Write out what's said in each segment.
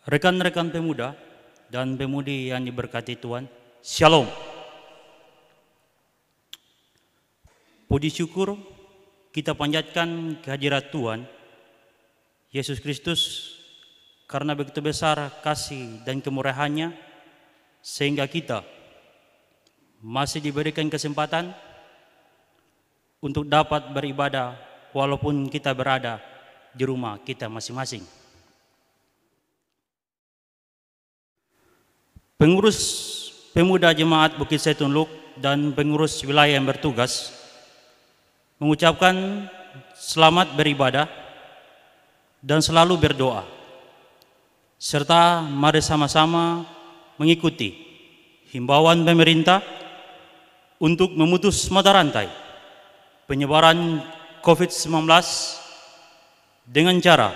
Rekan-rekan pemuda dan pemudi yang diberkati Tuhan, Shalom. Puji syukur kita panjatkan kehadirat Tuhan Yesus Kristus karena begitu besar kasih dan kemurahannya sehingga kita masih diberikan kesempatan untuk dapat beribadah walaupun kita berada di rumah kita masing-masing. Pengurus pemuda Jemaat Bukit Zaitun Luk dan pengurus wilayah yang bertugas mengucapkan selamat beribadah dan selalu berdoa. Serta mari sama-sama mengikuti himbauan pemerintah untuk memutus mata rantai penyebaran COVID-19 dengan cara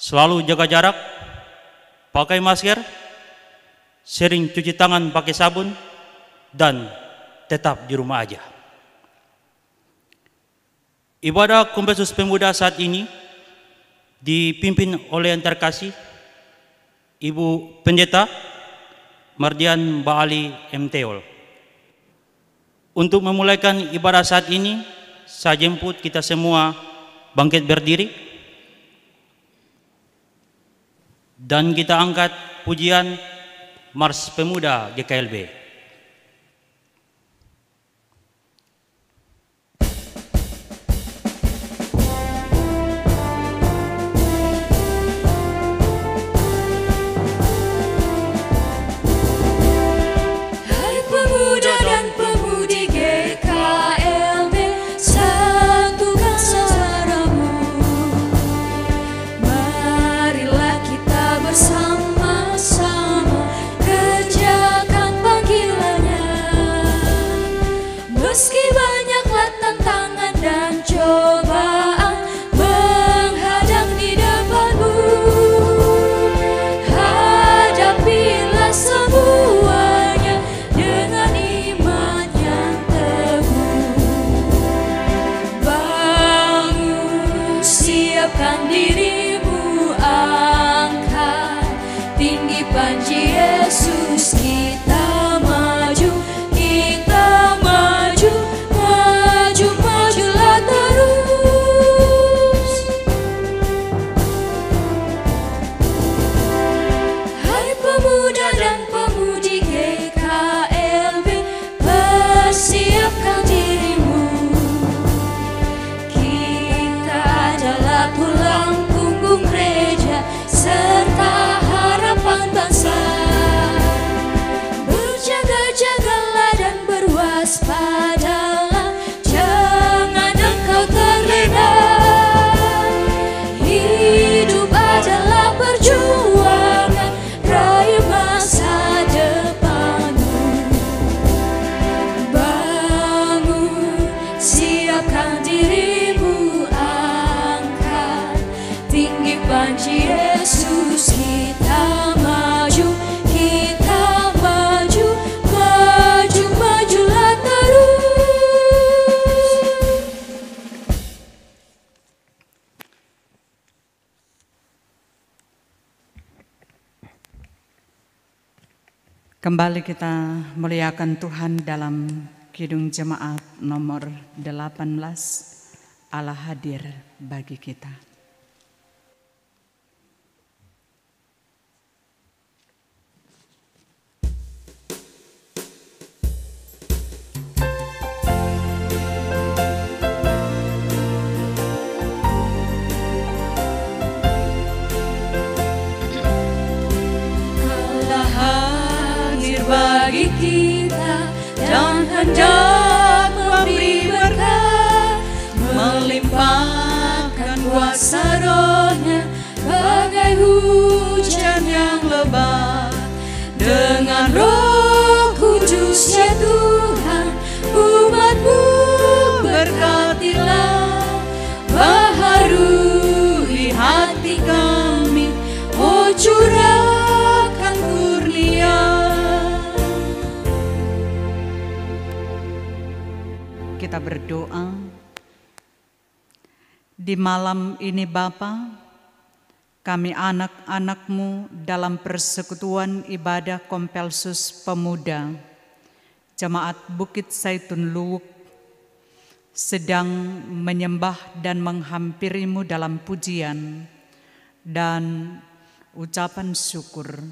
selalu jaga jarak, pakai masker, sering cuci tangan pakai sabun, dan tetap di rumah aja. Ibadah Kompesus Pemuda saat ini dipimpin oleh yang terkasih Ibu Pendeta Mardian Baali MTol. Untuk memulaikan ibadah saat ini, saya jemput kita semua bangkit berdiri dan kita angkat pujian Mars Pemuda GKLB. Hai pemuda dan pemudi GKLB, satukan suaramu. Marilah kita bersama-sama kerjakan panggilannya. Meski banyaklah tantangan dan cobaan menghadang di depanmu, hadapilah semuanya dengan iman yang teguh. Bangun, siapkan dirimu, angkat tinggi panji Yesus. Kita maju, majulah terus. Hai pemuda dan pemudi GKLB, persiapkan dirimu. Kita adalah tulang punggung gereja serta harapan bangsa. Berjaga-jagalah dan berwaspadalah, jangan engkau terlena. Hidup adalah perjuangan, raih masa depanmu. Bangun, siapkan dirimu, angkat tinggi panji Yesus. Kita maju, majulah terus. Kembali kita muliakan Tuhan dalam Kidung Jemaat nomor 18, Allah hadir bagi kita. Allah hadir bagi kita dan hendak memberi berkat, melimpahkan kuasa Roh-Nya bagai hujan yang lebat. Dengan Roh Kudus ya Tuhan, umat-Mu berkatilah, baharui hati kami, oh curahkan kurnia. Kita berdoa. Di malam ini Bapa, kami anak-anak-Mu dalam persekutuan ibadah Kompelsus Pemuda, Jemaat Bukit Zaitun Luwuk, sedang menyembah dan menghampiri-Mu dalam pujian dan ucapan syukur.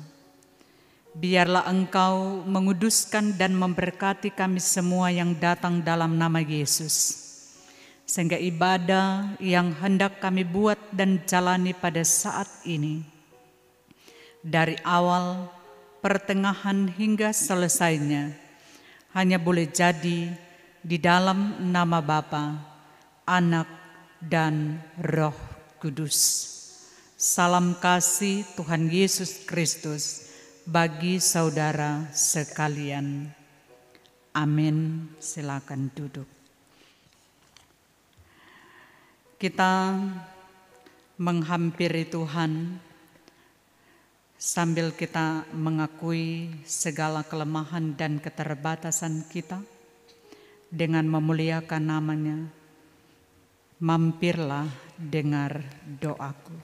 Biarlah Engkau menguduskan dan memberkati kami semua yang datang dalam nama Yesus, sehingga ibadah yang hendak kami buat dan jalani pada saat ini, dari awal, pertengahan hingga selesainya, hanya boleh jadi di dalam nama Bapa, Anak, dan Roh Kudus. Salam kasih Tuhan Yesus Kristus bagi saudara sekalian. Amin. Silakan duduk. Kita menghampiri Tuhan sambil kita mengakui segala kelemahan dan keterbatasan kita dengan memuliakan namanya. Mampirlah dengar doaku.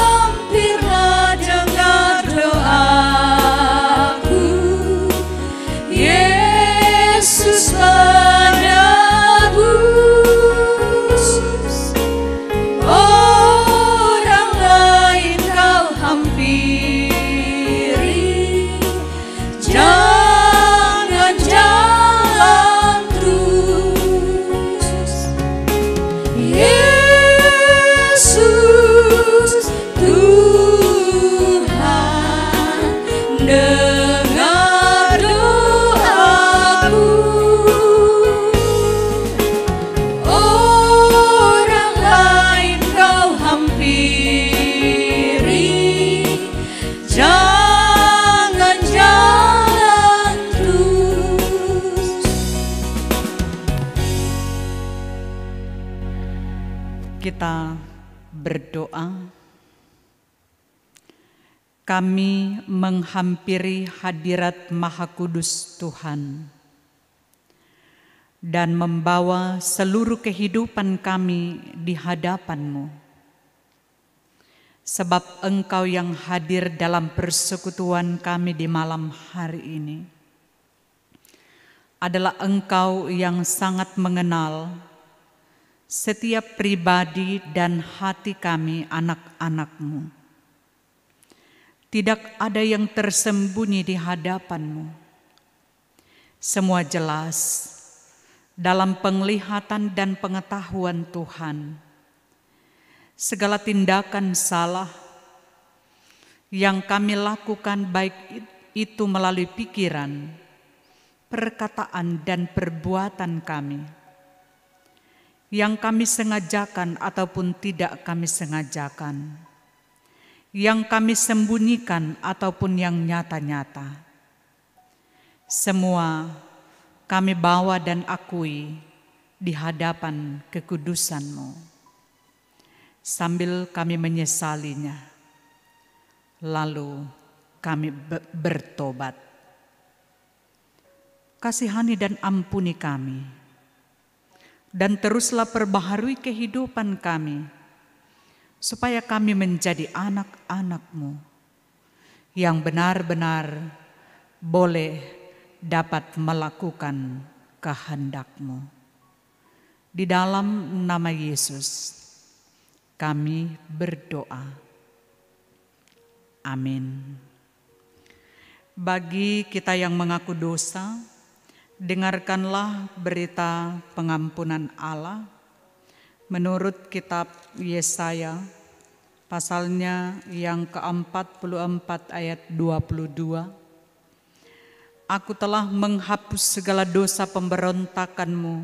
Mampirlah dengar doaku, Yesus penebus. Orang lain kau hampiri, jangan jalan terus. Yesus Tuhan, dengar doaku. Orang lain kau hampiri, jangan jalan terus. Kita berdoa. Kami menghampiri hadirat Maha Kudus Tuhan dan membawa seluruh kehidupan kami di hadapan-Mu. Sebab Engkau yang hadir dalam persekutuan kami di malam hari ini adalah Engkau yang sangat mengenal setiap pribadi dan hati kami anak-anak-Mu. Tidak ada yang tersembunyi di hadapan-Mu. Semua jelas dalam penglihatan dan pengetahuan Tuhan. Segala tindakan salah yang kami lakukan, baik itu melalui pikiran, perkataan, dan perbuatan kami, yang kami sengajakan ataupun tidak kami sengajakan, yang kami sembunyikan ataupun yang nyata-nyata, semua kami bawa dan akui di hadapan kekudusan-Mu, sambil kami menyesalinya, lalu kami bertobat. Kasihani dan ampuni kami, dan teruslah perbaharui kehidupan kami, supaya kami menjadi anak-anak-Mu yang benar-benar boleh dapat melakukan kehendak-Mu. Di dalam nama Yesus kami berdoa. Amin. Bagi kita yang mengaku dosa, dengarkanlah berita pengampunan Allah menurut kitab Yesaya, pasalnya yang ke-44 ayat 22. Aku telah menghapus segala dosa pemberontakanmu,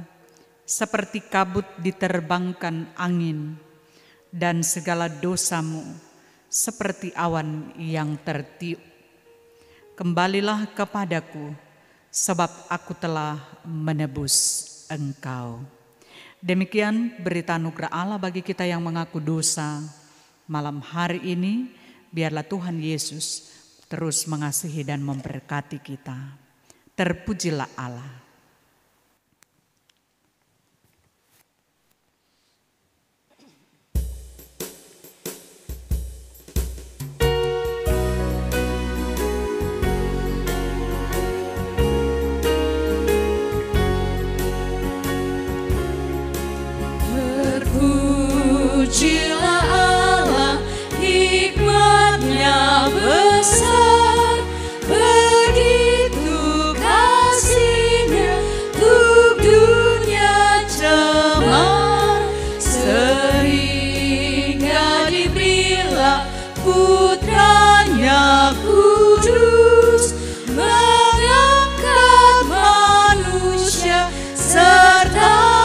seperti kabut diterbangkan angin, dan segala dosamu seperti awan yang tertiup. kembalilah kepadaku, sebab aku telah menebus engkau. Demikian berita anugerah Allah bagi kita yang mengaku dosa. Malam hari ini, biarlah Tuhan Yesus terus mengasihi dan memberkati kita. Terpujilah Allah. Terpujilah Allah, hikmat-Nya besar, begitu kasih-Nya untuk dunia cemar, sehingga diberilah Putra-Nya kudus, mengangkat manusia serta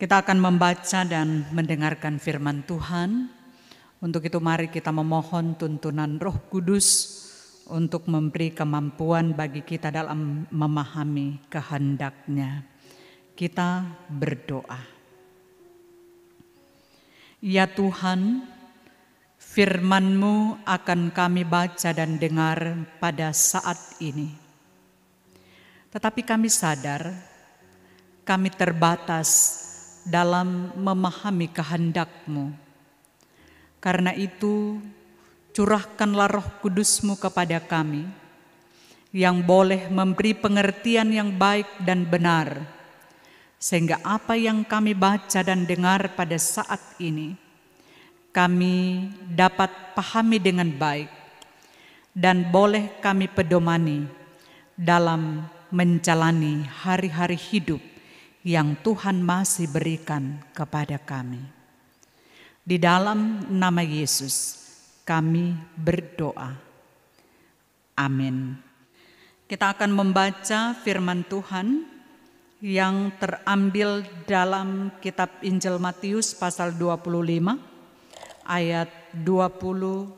Kita akan membaca dan mendengarkan firman Tuhan. Untuk itu mari kita memohon tuntunan Roh Kudus untuk memberi kemampuan bagi kita dalam memahami kehendak-Nya. Kita berdoa. Ya Tuhan, firman-Mu akan kami baca dan dengar pada saat ini. Tetapi kami sadar, kami terbatas dalam memahami kehendak-Mu. Karena itu, curahkanlah Roh Kudus-Mu kepada kami, yang boleh memberi pengertian yang baik dan benar, sehingga apa yang kami baca dan dengar pada saat ini, kami dapat pahami dengan baik, dan boleh kami pedomani dalam menjalani hari-hari hidup yang Tuhan masih berikan kepada kami. Di dalam nama Yesus kami berdoa. Amin. Kita akan membaca firman Tuhan yang terambil dalam kitab Injil Matius pasal 25 ayat 20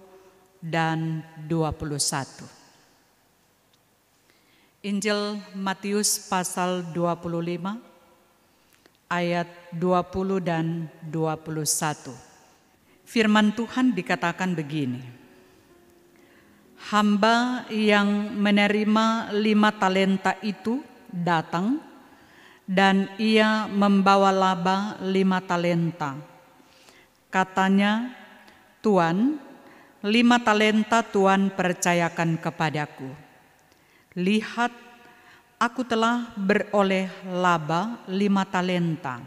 dan 21. Injil Matius pasal 25 ayat 20 dan 21. Firman Tuhan dikatakan begini. Hamba yang menerima 5 talenta itu datang, dan ia membawa laba 5 talenta. Katanya, Tuan, 5 talenta Tuan percayakan kepadaku. Lihat, aku telah beroleh laba 5 talenta.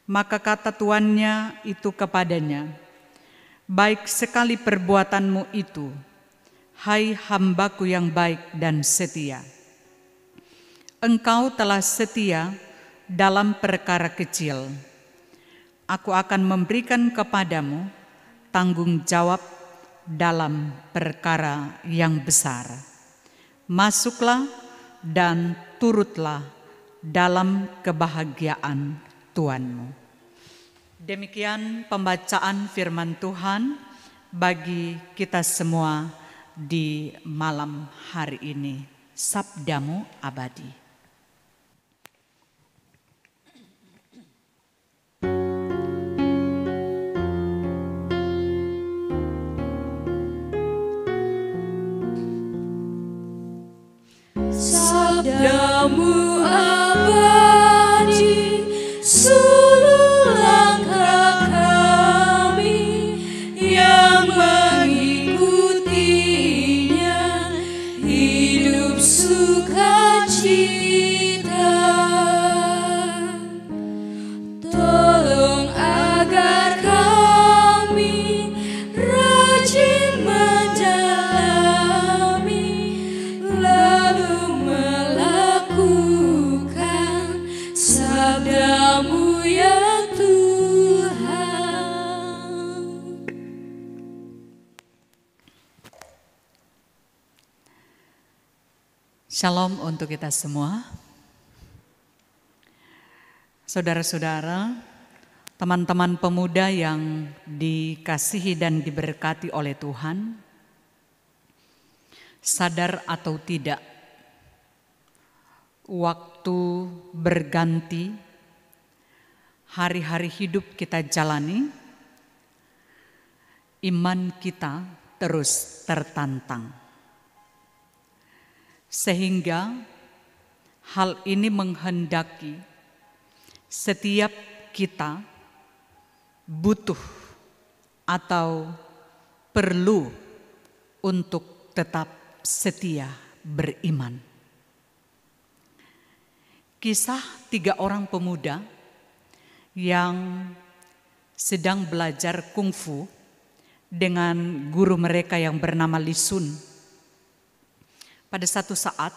Maka kata tuannya itu kepadanya, baik sekali perbuatanmu itu, hai hambaku yang baik dan setia. Engkau telah setia dalam perkara kecil. Aku akan memberikan kepadamu tanggung jawab dalam perkara yang besar. Masuklah dan turutlah dalam kebahagiaan Tuhanmu. Demikian pembacaan firman Tuhan bagi kita semua di malam hari ini. Sabdamu abadi. Sabdamu abadi, suluh langkah kami yang mengikutinya, hidup sukacita. Shalom untuk kita semua. Saudara-saudara, teman-teman pemuda yang dikasihi dan diberkati oleh Tuhan, sadar atau tidak, waktu berganti, hari-hari hidup kita jalani, iman kita terus tertantang. Sehingga hal ini menghendaki setiap kita butuh atau perlu untuk tetap setia beriman. Kisah 3 orang pemuda yang sedang belajar kungfu dengan guru mereka yang bernama Li Sun. Pada satu saat,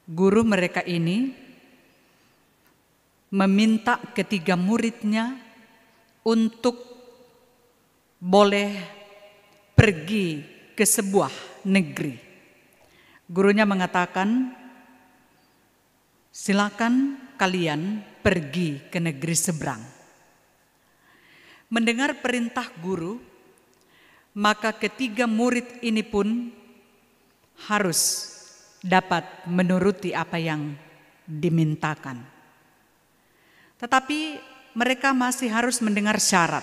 guru mereka ini meminta ketiga muridnya untuk boleh pergi ke sebuah negeri. Gurunya mengatakan, silakan kalian pergi ke negeri seberang. Mendengar perintah guru, maka ketiga murid ini pun harus dapat menuruti apa yang dimintakan. Tetapi mereka masih harus mendengar syarat.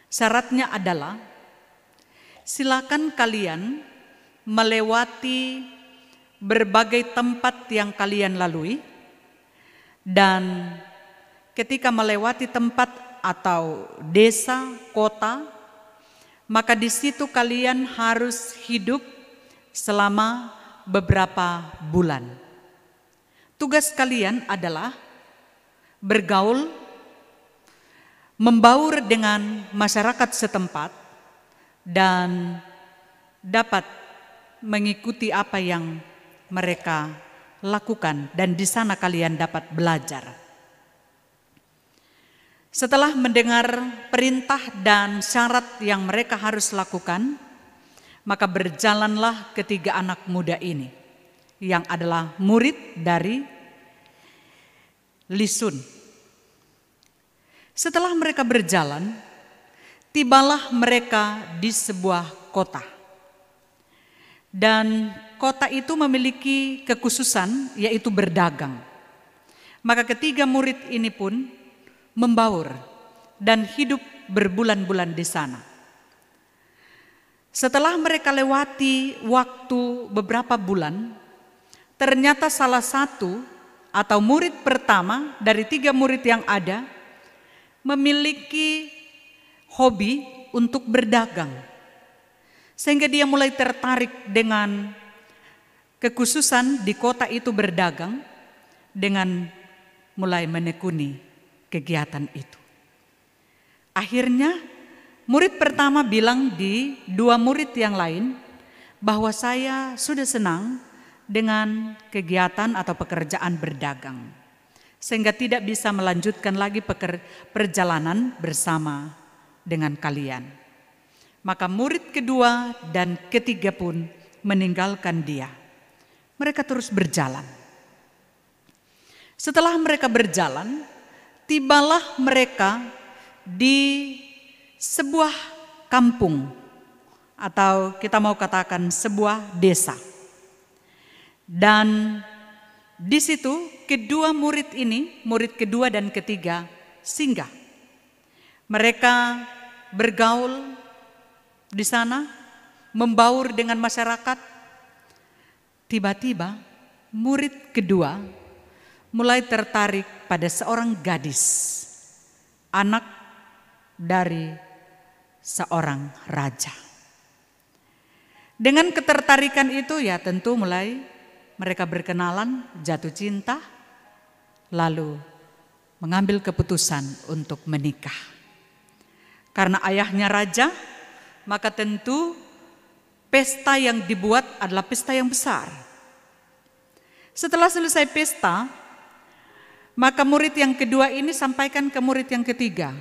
Syaratnya adalah, silakan kalian melewati berbagai tempat yang kalian lalui, dan ketika melewati tempat atau desa, kota, maka di situ kalian harus hidup selama beberapa bulan. Tugas kalian adalah bergaul, membaur dengan masyarakat setempat, dan dapat mengikuti apa yang mereka lakukan, dan di sana kalian dapat belajar. Setelah mendengar perintah dan syarat yang mereka harus lakukan, maka berjalanlah ketiga anak muda ini yang adalah murid dari Li Sun. Setelah mereka berjalan, tibalah mereka di sebuah kota. Dan kota itu memiliki kekhususan, yaitu berdagang. Maka ketiga murid ini pun membaur dan hidup berbulan-bulan di sana. Setelah mereka lewati waktu beberapa bulan, ternyata salah satu atau murid pertama dari 3 murid yang ada memiliki hobi untuk berdagang. Sehingga dia mulai tertarik dengan kekhususan di kota itu berdagang, dengan mulai menekuni kegiatan itu. Akhirnya murid pertama bilang di 2 murid yang lain bahwa saya sudah senang dengan kegiatan atau pekerjaan berdagang, sehingga tidak bisa melanjutkan lagi perjalanan bersama dengan kalian. Maka murid kedua dan ketiga pun meninggalkan dia. Mereka terus berjalan. Setelah mereka berjalan, tibalah mereka di sebuah kampung, atau kita mau katakan sebuah desa. Dan di situ kedua murid ini, murid kedua dan ketiga, singgah. Mereka bergaul di sana, membaur dengan masyarakat. Tiba-tiba murid kedua mulai tertarik pada seorang gadis, anak dari seorang raja. Dengan ketertarikan itu ya tentu mulai mereka berkenalan, jatuh cinta, lalu mengambil keputusan untuk menikah. Karena ayahnya raja, maka tentu pesta yang dibuat adalah pesta yang besar. Setelah selesai pesta, maka murid yang kedua ini sampaikan ke murid yang ketiga,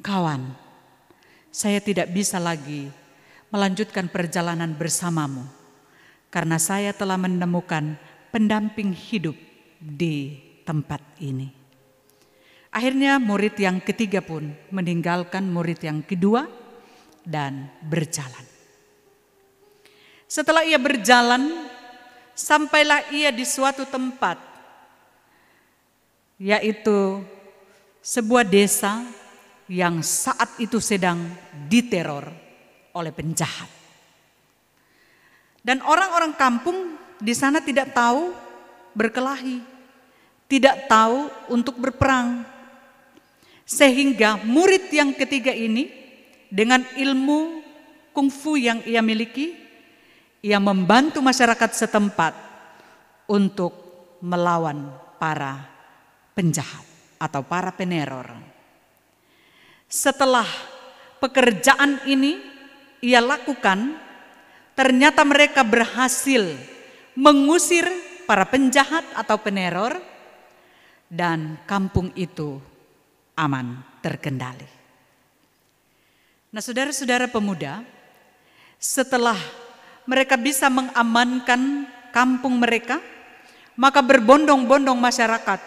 kawan, saya tidak bisa lagi melanjutkan perjalanan bersamamu karena saya telah menemukan pendamping hidup di tempat ini. Akhirnya murid yang ketiga pun meninggalkan murid yang kedua dan berjalan. Setelah ia berjalan, sampailah ia di suatu tempat, yaitu sebuah desa yang saat itu sedang diteror oleh penjahat. Dan orang-orang kampung di sana tidak tahu berkelahi, tidak tahu untuk berperang. Sehingga murid yang ketiga ini dengan ilmu kungfu yang ia miliki, ia membantu masyarakat setempat untuk melawan para penjahat atau para peneror. Setelah pekerjaan ini ia lakukan, ternyata mereka berhasil mengusir para penjahat atau peneror dan kampung itu aman, terkendali. Nah, saudara-saudara pemuda, setelah mereka bisa mengamankan kampung mereka, maka berbondong-bondong masyarakat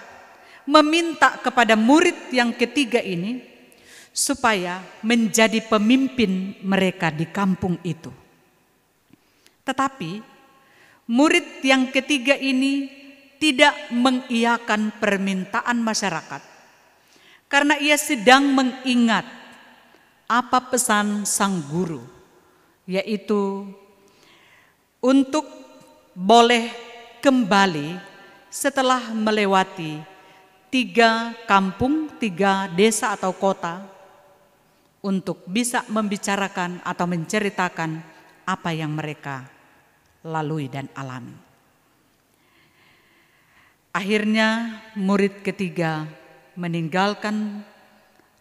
meminta kepada murid yang ketiga ini supaya menjadi pemimpin mereka di kampung itu. Tetapi murid yang ketiga ini tidak mengiyakan permintaan masyarakat, karena ia sedang mengingat apa pesan sang guru, yaitu untuk boleh kembali setelah melewati 3 kampung, 3 desa atau kota, untuk bisa membicarakan atau menceritakan apa yang mereka lalui dan alami. Akhirnya murid ketiga meninggalkan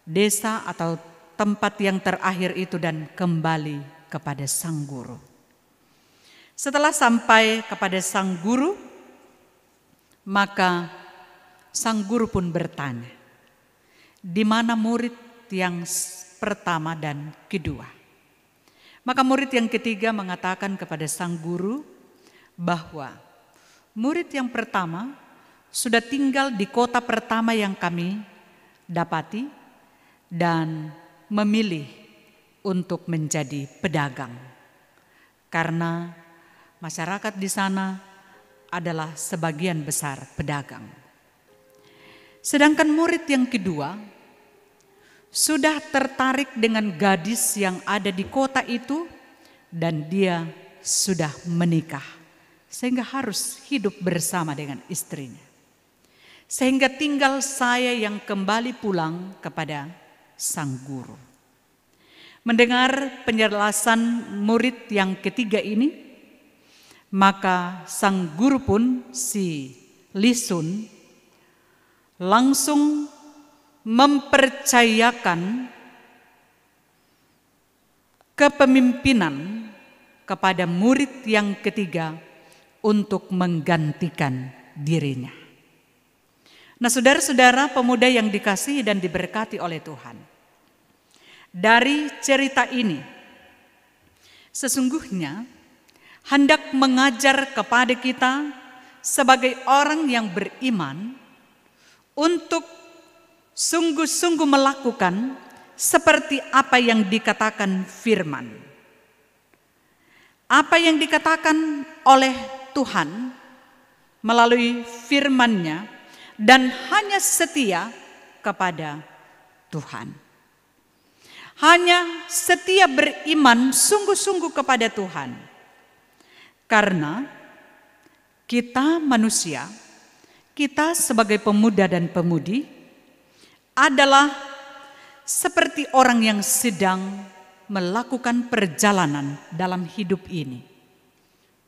desa atau tempat yang terakhir itu dan kembali kepada sang guru. Setelah sampai kepada sang guru, maka sang guru pun bertanya, di mana murid yang pertama dan kedua? Maka murid yang ketiga mengatakan kepada sang guru bahwa murid yang pertama sudah tinggal di kota pertama yang kami dapati dan memilih untuk menjadi pedagang. Karena masyarakat di sana adalah sebagian besar pedagang. Sedangkan murid yang kedua sudah tertarik dengan gadis yang ada di kota itu dan dia sudah menikah sehingga harus hidup bersama dengan istrinya. Sehingga tinggal saya yang kembali pulang kepada sang guru. Mendengar penjelasan murid yang ketiga ini, maka sang guru pun si Lisun langsung mempercayakan kepemimpinan kepada murid yang ketiga untuk menggantikan dirinya. Nah, saudara-saudara pemuda yang dikasihi dan diberkati oleh Tuhan, dari cerita ini sesungguhnya hendak mengajar kepada kita sebagai orang yang beriman untuk sungguh-sungguh melakukan seperti apa yang dikatakan firman. Apa yang dikatakan oleh Tuhan melalui firman-Nya dan hanya setia kepada Tuhan. Hanya setia beriman sungguh-sungguh kepada Tuhan. Karena kita manusia, kita sebagai pemuda dan pemudi adalah seperti orang yang sedang melakukan perjalanan dalam hidup ini.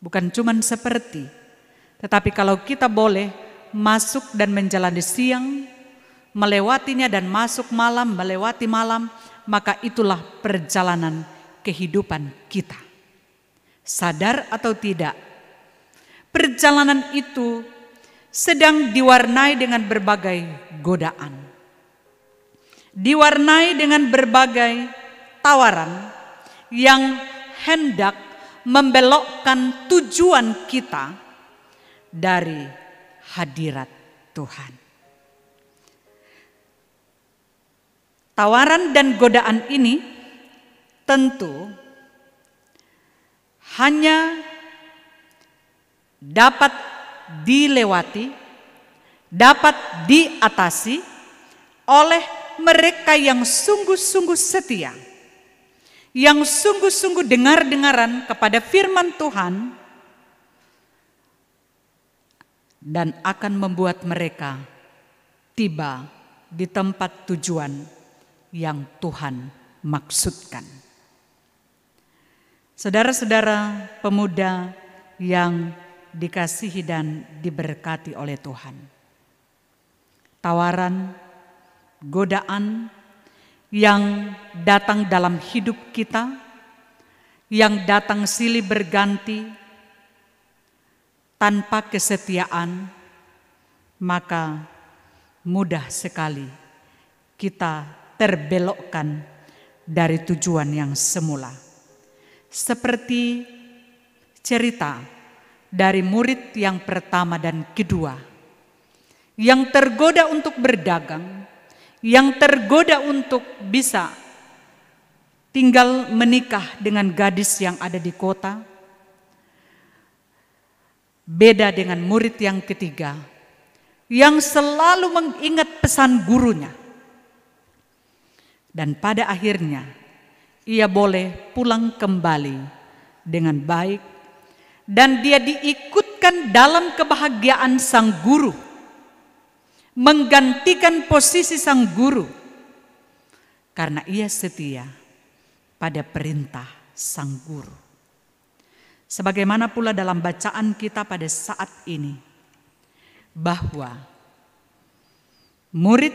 Bukan cuma seperti, tetapi kalau kita boleh masuk dan menjalani siang, melewatinya dan masuk malam, melewati malam, maka itulah perjalanan kehidupan kita. Sadar atau tidak, perjalanan itu sedang diwarnai dengan berbagai godaan. Diwarnai dengan berbagai tawaran yang hendak membelokkan tujuan kita dari hadirat Tuhan. Tawaran dan godaan ini tentu hanya dapat dilewati, dapat diatasi oleh mereka yang sungguh-sungguh setia, yang sungguh-sungguh dengar-dengaran kepada firman Tuhan, dan akan membuat mereka tiba di tempat tujuan yang Tuhan maksudkan. Saudara-saudara pemuda yang dikasihi dan diberkati oleh Tuhan, tawaran, godaan yang datang dalam hidup kita, yang datang silih berganti tanpa kesetiaan, maka mudah sekali kita terbelokkan dari tujuan yang semula. Seperti cerita dari murid yang pertama dan kedua, yang tergoda untuk berdagang, yang tergoda untuk bisa tinggal menikah dengan gadis yang ada di kota. Beda dengan murid yang ketiga, yang selalu mengingat pesan gurunya. Dan pada akhirnya ia boleh pulang kembali dengan baik, dan dia diikutkan dalam kebahagiaan sang guru, menggantikan posisi sang guru karena ia setia pada perintah sang guru. Sebagaimana pula dalam bacaan kita pada saat ini, bahwa murid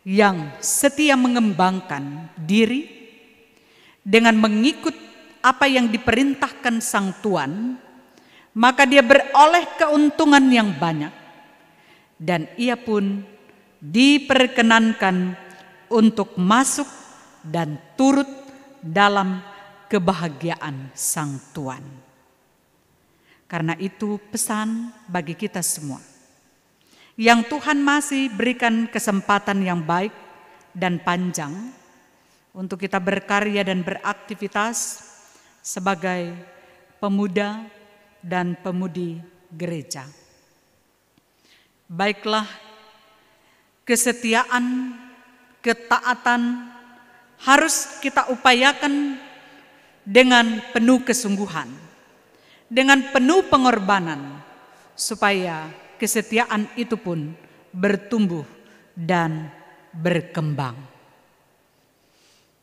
yang setia mengembangkan diri dengan mengikut apa yang diperintahkan sang tuan, maka dia beroleh keuntungan yang banyak, dan ia pun diperkenankan untuk masuk dan turut dalam kebahagiaan sang tuan. Karena itu pesan bagi kita semua, yang Tuhan masih berikan kesempatan yang baik dan panjang untuk kita berkarya dan beraktivitas sebagai pemuda dan pemudi gereja. Baiklah, kesetiaan, ketaatan harus kita upayakan dengan penuh kesungguhan, dengan penuh pengorbanan, supaya kesetiaan itu pun bertumbuh dan berkembang.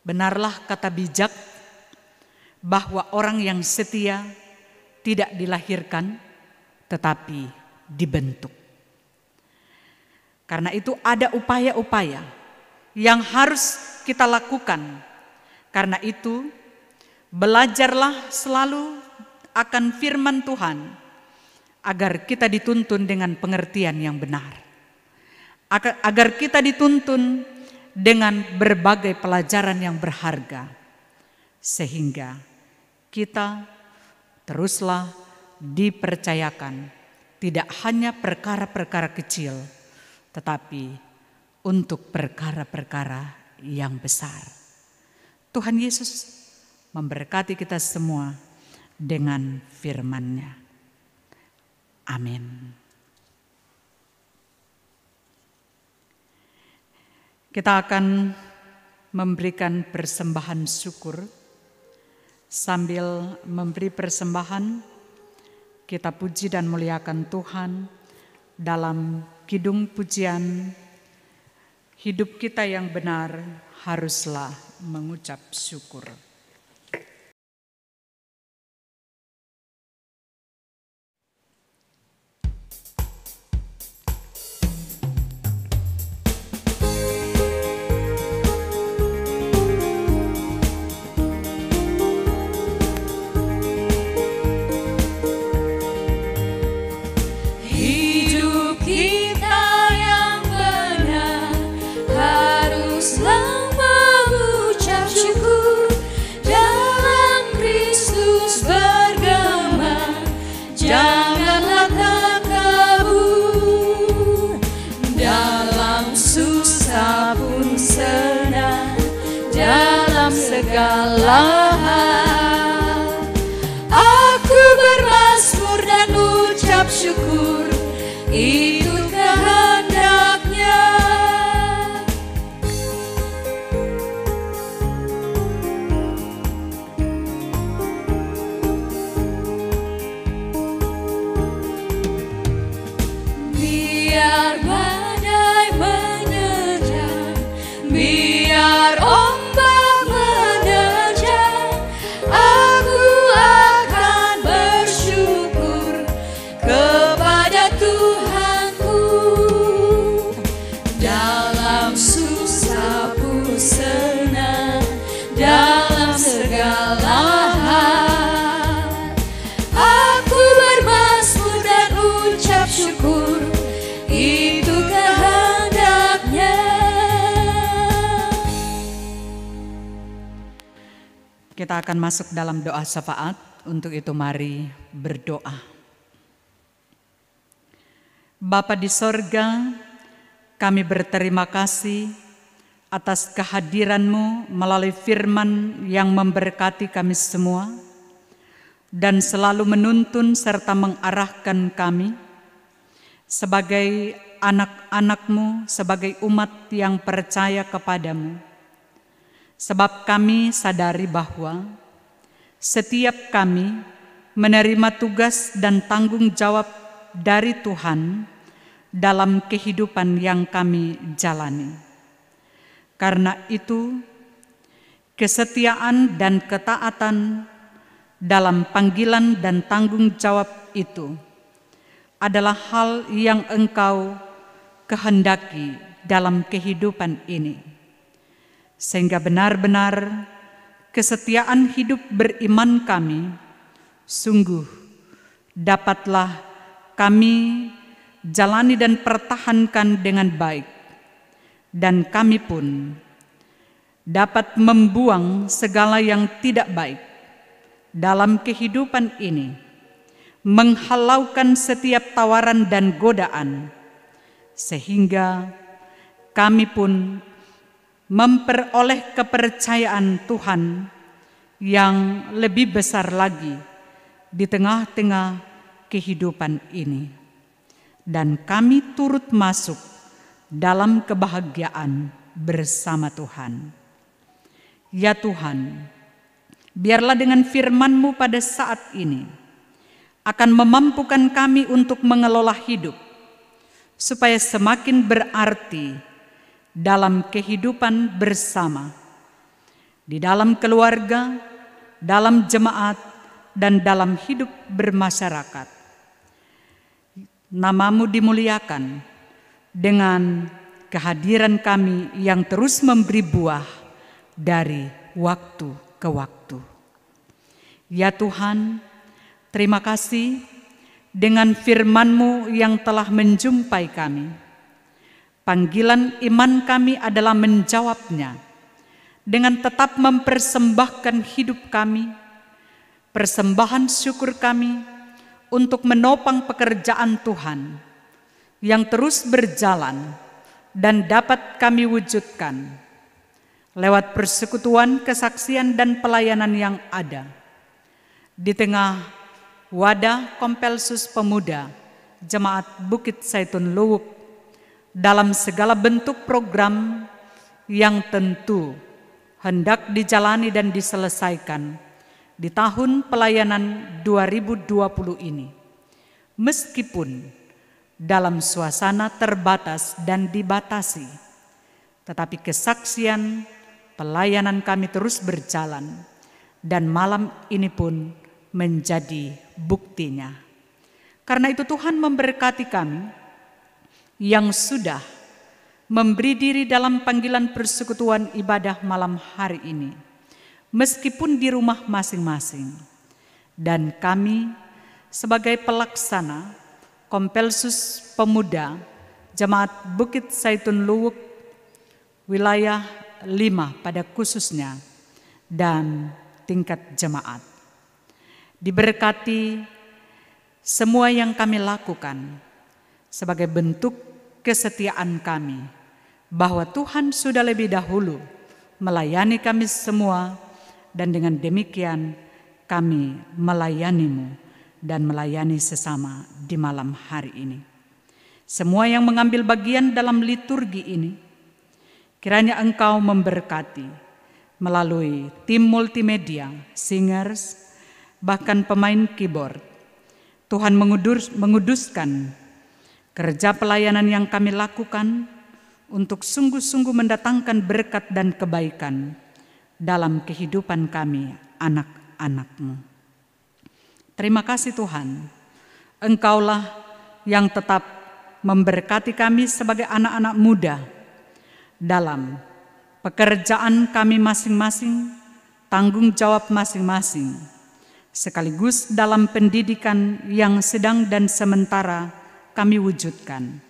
Benarlah kata bijak bahwa orang yang setia tidak dilahirkan tetapi dibentuk. Karena itu ada upaya-upaya yang harus kita lakukan. Karena itu belajarlah selalu akan firman Tuhan, agar kita dituntun dengan pengertian yang benar, agar kita dituntun dengan berbagai pelajaran yang berharga, sehingga kita teruslah dipercayakan tidak hanya perkara-perkara kecil, tetapi untuk perkara-perkara yang besar. Tuhan Yesus memberkati kita semua dengan firman-Nya. Amin. Kita akan memberikan persembahan syukur. Sambil memberi persembahan, kita puji dan muliakan Tuhan dalam kidung pujian, hidup kita yang benar haruslah mengucap syukur. Haruslah mengucap syukur segala hal. Aku bermazmur dan ucap syukur, itu kehendaknya. Biar badai menerjang, biar ombak menerjang, aku akan bersyukur kepada Tuhanku. Dalam susah pun senang, dalam segala hal, aku bermazmur dan ucap syukur, itu kehendaknya. Kita akan masuk dalam doa syafaat. Untuk itu mari berdoa. Bapa di sorga, kami berterima kasih atas kehadiran-Mu melalui firman yang memberkati kami semua dan selalu menuntun serta mengarahkan kami sebagai anak-anak-Mu, sebagai umat yang percaya kepadamu. Sebab kami sadari bahwa setiap kami menerima tugas dan tanggung jawab dari Tuhan dalam kehidupan yang kami jalani. Karena itu, kesetiaan dan ketaatan dalam panggilan dan tanggung jawab itu adalah hal yang Engkau kehendaki dalam kehidupan ini. Sehingga benar-benar kesetiaan hidup beriman kami sungguh dapatlah kami jalani dan pertahankan dengan baik. Dan kami pun dapat membuang segala yang tidak baik dalam kehidupan ini, menghalaukan setiap tawaran dan godaan, sehingga kami pun memperoleh kepercayaan Tuhan yang lebih besar lagi di tengah-tengah kehidupan ini. Dan kami turut masuk dalam kebahagiaan bersama Tuhan. Ya Tuhan, biarlah dengan firman-Mu pada saat ini akan memampukan kami untuk mengelola hidup supaya semakin berarti dalam kehidupan bersama, di dalam keluarga, dalam jemaat, dan dalam hidup bermasyarakat. Nama-Mu dimuliakan dengan kehadiran kami yang terus memberi buah dari waktu ke waktu. Ya Tuhan, terima kasih dengan firman-Mu yang telah menjumpai kami. Panggilan iman kami adalah menjawabnya dengan tetap mempersembahkan hidup kami, persembahan syukur kami untuk menopang pekerjaan Tuhan yang terus berjalan dan dapat kami wujudkan lewat persekutuan, kesaksian, dan pelayanan yang ada di tengah wadah Kompelsus Pemuda Jemaat Bukit Zaitun Luwuk dalam segala bentuk program yang tentu hendak dijalani dan diselesaikan di tahun pelayanan 2020 ini. Meskipun dalam suasana terbatas dan dibatasi, tetapi kesaksian pelayanan kami terus berjalan dan malam ini pun menjadi buktinya. Karena itu Tuhan memberkati kami yang sudah memberi diri dalam panggilan persekutuan ibadah malam hari ini, meskipun di rumah masing-masing. Dan kami sebagai pelaksana Kompelsus Pemuda Jemaat Bukit Zaitun Luwuk wilayah 5 pada khususnya dan tingkat jemaat, diberkati semua yang kami lakukan sebagai bentuk kesetiaan kami, bahwa Tuhan sudah lebih dahulu melayani kami semua dan dengan demikian kami melayani-Mu dan melayani sesama di malam hari ini. Semua yang mengambil bagian dalam liturgi ini, kiranya Engkau memberkati melalui tim multimedia, singers, bahkan pemain keyboard. Tuhan menguduskan kerja pelayanan yang kami lakukan untuk sungguh-sungguh mendatangkan berkat dan kebaikan dalam kehidupan kami, anak-anak-Mu. Terima kasih Tuhan, Engkaulah yang tetap memberkati kami sebagai anak-anak muda dalam pekerjaan kami masing-masing, tanggung jawab masing-masing, sekaligus dalam pendidikan yang sedang dan sementara kami wujudkan.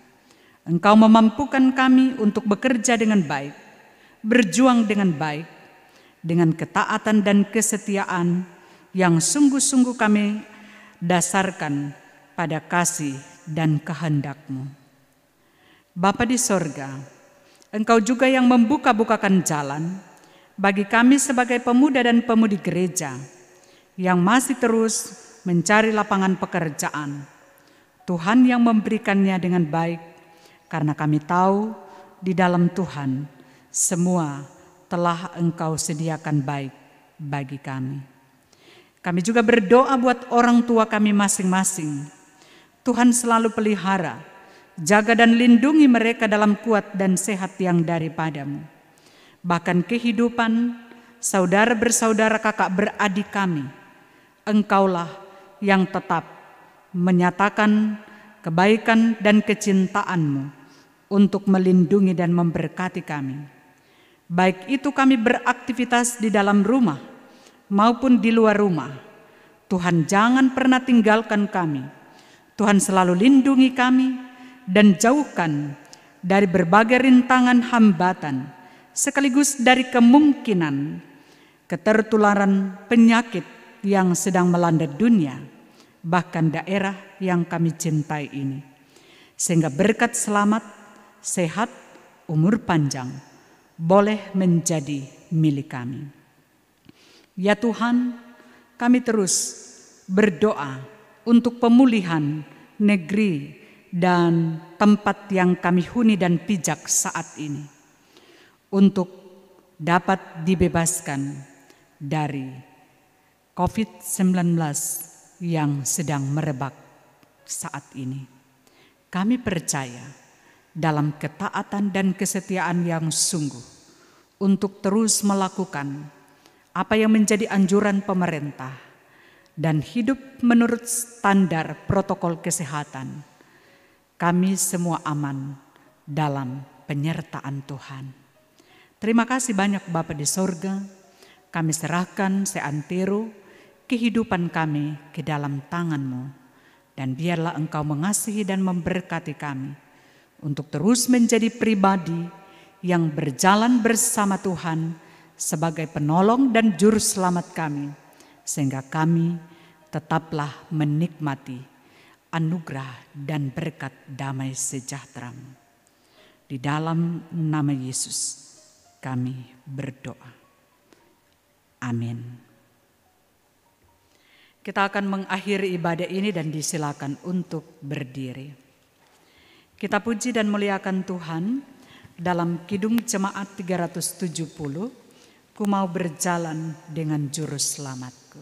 Engkau memampukan kami untuk bekerja dengan baik, berjuang dengan baik, dengan ketaatan dan kesetiaan yang sungguh-sungguh kami dasarkan pada kasih dan kehendak-Mu. Bapa di sorga, Engkau juga yang membuka-bukakan jalan bagi kami sebagai pemuda dan pemudi gereja yang masih terus mencari lapangan pekerjaan. Tuhan yang memberikannya dengan baik, karena kami tahu di dalam Tuhan semua telah Engkau sediakan baik bagi kami. Kami juga berdoa buat orang tua kami masing-masing. Tuhan selalu pelihara, jaga dan lindungi mereka dalam kuat dan sehat yang daripada-Mu. Bahkan kehidupan saudara bersaudara kakak beradik kami, Engkaulah yang tetap menyatakan kebaikan dan kecintaan-Mu untuk melindungi dan memberkati kami. Baik itu kami beraktivitas di dalam rumah maupun di luar rumah. Tuhan jangan pernah tinggalkan kami. Tuhan selalu lindungi kami dan jauhkan dari berbagai rintangan hambatan, sekaligus dari kemungkinan ketertularan penyakit yang sedang melanda dunia, bahkan daerah yang kami cintai ini. Sehingga berkat selamat, sehat, umur panjang boleh menjadi milik kami. Ya Tuhan, kami terus berdoa untuk pemulihan negeri dan tempat yang kami huni dan pijak saat ini, untuk dapat dibebaskan dari COVID-19 yang sedang merebak saat ini. Kami percaya dalam ketaatan dan kesetiaan yang sungguh untuk terus melakukan apa yang menjadi anjuran pemerintah dan hidup menurut standar protokol kesehatan. Kami semua aman dalam penyertaan Tuhan. Terima kasih banyak Bapa di sorga. Kami serahkan seantero kehidupan kami ke dalam tangan-Mu. Dan biarlah Engkau mengasihi dan memberkati kami untuk terus menjadi pribadi yang berjalan bersama Tuhan sebagai penolong dan juru selamat kami, sehingga kami tetaplah menikmati anugerah dan berkat damai sejahtera-Mu. Di dalam nama Yesus kami berdoa. Amin. Kita akan mengakhiri ibadah ini dan disilakan untuk berdiri. Kita puji dan muliakan Tuhan dalam Kidung Jemaat 370, Ku mau berjalan dengan juru selamatku.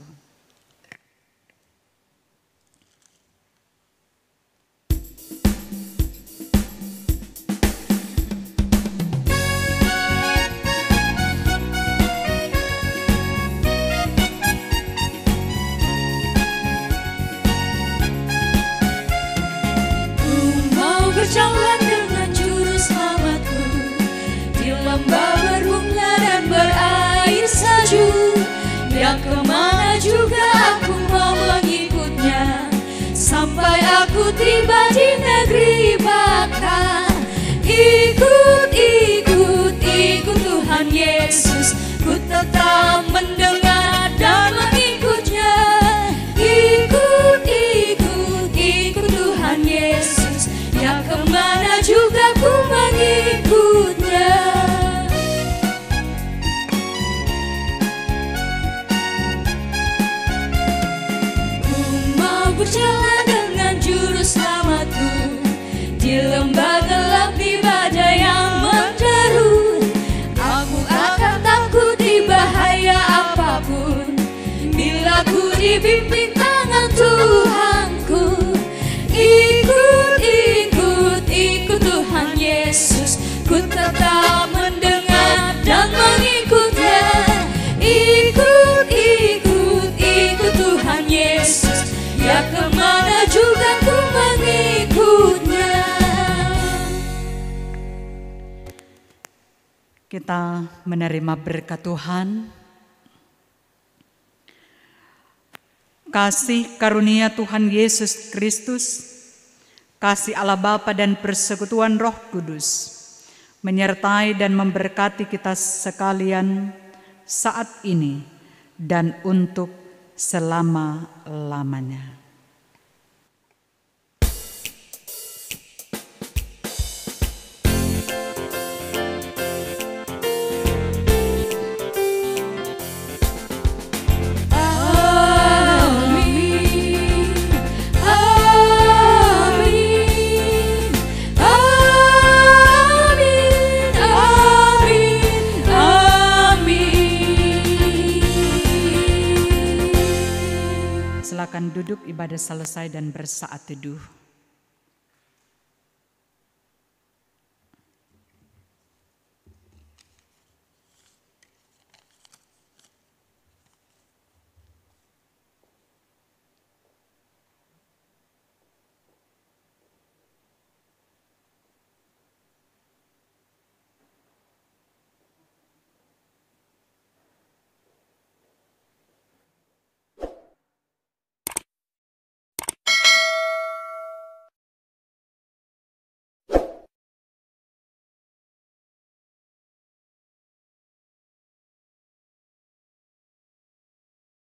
Ku mau berjalan dengan juru selamatku di lembah berbunga dan berair salju. Yang kemana juga aku mau mengikutnya, sampai aku tiba di negeri baka. Ikut, ikut, ikut Tuhan Yesus, ku tetap mendengar dan mengikutnya. Ikut, ikut, ikut Tuhan Yesus, yang kemana juga ku mengikutnya. Kita menerima berkat Tuhan. Kasih karunia Tuhan Yesus Kristus, kasih Allah Bapa dan persekutuan Roh Kudus menyertai dan memberkati kita sekalian saat ini dan untuk selama-lamanya. Silakan duduk, ibadah selesai dan bersaat teduh.